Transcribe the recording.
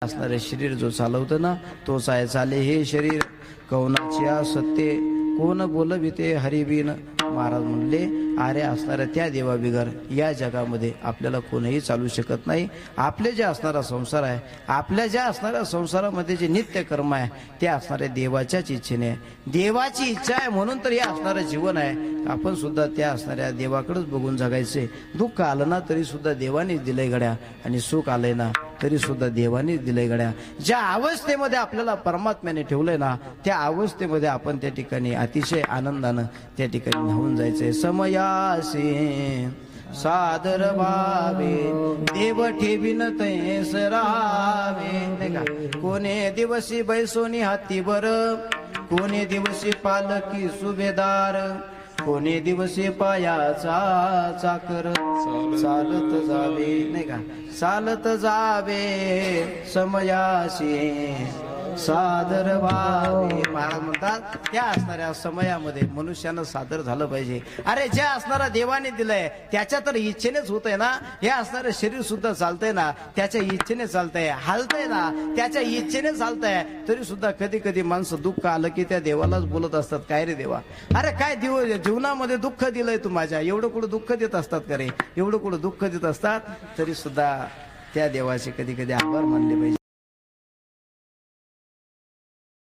असणारे शरीर जो चालवतं ना तोच आहे चाले हे शरीर कौनाची सत्य कोण बोलविते हरिबिन। महाराज म्हणले अरे असणाऱ्या त्या देवाबिगर या जगामध्ये आपल्याला कोणीही चालू शकत नाही। आपले जे असणारा संसार आहे आपल्या ज्या असणाऱ्या संसारामध्ये जे नित्य कर्म आहे ते असणारे देवाच्याच इच्छेने देवाची इच्छा आहे म्हणून तर हे असणारं जीवन आहे। आपण सुद्धा त्या असणाऱ्या देवाकडेच बघून जगायचे। दुःख आलं ना तरी सुद्धा देवानेच दिलंय गड्या आणि सुख आलंय ना तरी सुद्धा देवानेच दिलंय गड्या। ज्या अवस्थेमध्ये आपल्याला परमात्म्याने ठेवलंय ना त्या अवस्थेमध्ये आपण त्या ठिकाणी अतिशय आनंदानं त्या ठिकाणी न्हावून जायचंय। समयासे सादर भावे देव ठेवीन तैसरावे नाही का। कोणे दिवशी बैसोनी हातीवर कोणे दिवशी पालकी सुभेदार कोणे दिवशी पायाचा चाकर चालत जावे नाही का चालत जावे समयाशी सादर व्हावे। महाराज म्हणतात त्या असणाऱ्या समयामध्ये मनुष्यानं सादर झालं पाहिजे। अरे ज्या असणारा देवाने दिलंय त्याच्या तर इच्छेनेच होतंय ना। हे असणारं शरीर सुद्धा चालतंय ना त्याच्या इच्छेने चालतंय हालतंय ना त्याच्या इच्छेने चालतंय। तरी सुद्धा कधी कधी माणसं दुःख आलं की त्या देवालाच बोलत असतात काय रे देवा अरे काय जीवनामध्ये दुःख दिलंय तू माझ्या एवढं कुठं दुःख देत असतात का रे एवढं कुठं दुःख देत असतात। तरी सुद्धा त्या देवाचे कधी कधी आभार मानले पाहिजे।